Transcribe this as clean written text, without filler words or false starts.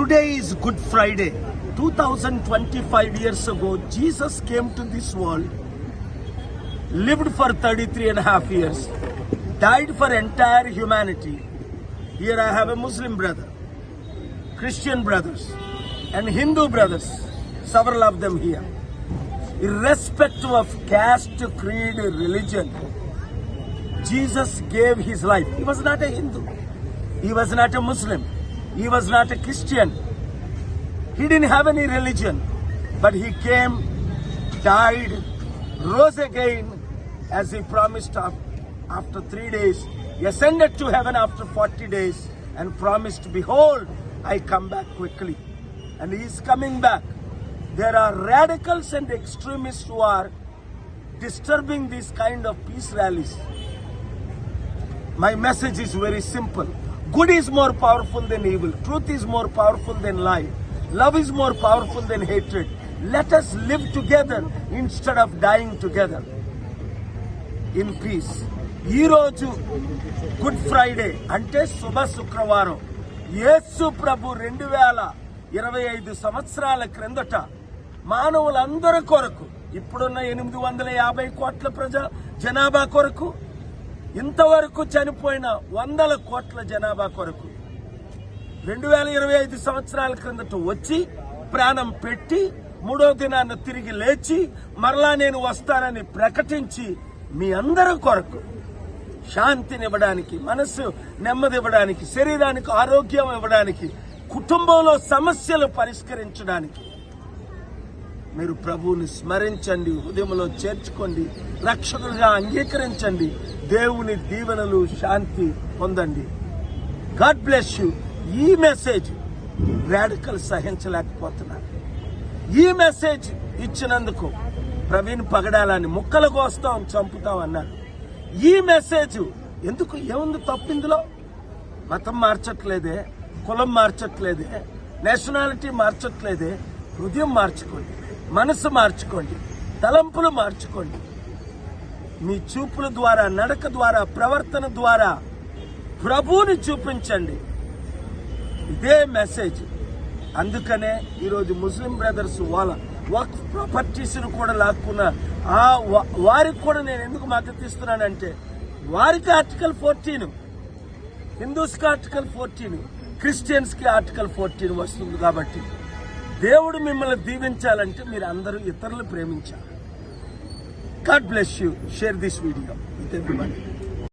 Today is Good Friday. 2025 years ago, Jesus came to this world, lived for 33.5 years, died for entire humanity. Here I have a Muslim brother, Christian brothers, and Hindu brothers, several of them here. Irrespective of caste, creed, religion, Jesus gave his life. He was not a Hindu. He was not a Muslim. He was not a Christian. He didn't have any religion. But he came, died, rose again, as he promised after 3 days. He ascended to heaven after 40 days and promised, behold, I come back quickly. And he is coming back. There are radicals and extremists who are disturbing these kind of peace rallies. My message is very simple. Good is more powerful than evil. Truth is more powerful than lie. Love is more powerful than hatred. Let us live together instead of dying together in peace. ఈ రోజు good Friday అంటే శుభ శుక్రవారం. యేసు ప్రభు 2025 సంవత్సరాల క్రిందట మానవులందరి కొరకు, ఇప్పుడున్న 850 కోట్ల జనాభా కొరకు, ఇంతవరకు చనిపోయిన 100 కోట్ల జనాభా కొరకు 2025 సంవత్సరాల క్రిందట వచ్చి ప్రాణం పెట్టి 3వ దినాన తిరిగి లేచి మరలా నేను వస్తానని ప్రకటించి మీ అందరి కొరకు శాంతినివ్వడానికి, మనసు నెమ్మది ఇవ్వడానికి, శరీరానికి ఆరోగ్యం ఇవ్వడానికి, కుటుంబంలో సమస్యలు పరిష్కరించడానికి మీరు ప్రభువుని స్మరించండి, హృదయంలో చేర్చుకోండి, రక్షకులుగా అంగీకరించండి, దేవుని దీవెనలు, శాంతి పొందండి. God bless you. ఈ మెసేజ్ రాడికల్ సహించలేకపోతున్నారు. ఈ మెసేజ్ ఇచ్చినందుకు ప్రవీణ్ పగడాలని ముక్కలు కోస్తాం, చంపుతాం అన్నారు. ఈ మెసేజ్ ఎందుకు, ఏముంది తప్పు ఇందులో? మతం మార్చట్లేదే, కులం మార్చట్లేదే, నేషనాలిటీ మార్చట్లేదే. హృదయం మార్చుకోండి, మనసు మార్చుకోండి, తలంపులు మార్చుకోండి. మీ చూపుల ద్వారా, నడక ద్వారా, ప్రవర్తన ద్వారా ప్రభువుని చూపించండి. ఇదే మెసేజ్. అందుకనే ఈరోజు ముస్లిం బ్రదర్స్ వాళ్ళ వక్ఫ్ ప్రాపర్టీస్ కూడా లాక్కున్న వారికి కూడా నేను ఎందుకు మద్దతు ఇస్తున్నానంటే, వారికి ఆర్టికల్ 14, హిందూస్కి ఆర్టికల్ 14, క్రిస్టియన్స్కి ఆర్టికల్ 14 వస్తుంది. కాబట్టి దేవుడు మిమ్మల్ని దీవించాలంటే మీరు అందరూ ఇతరులు ప్రేమించాలి. God bless you. Share this video with everybody.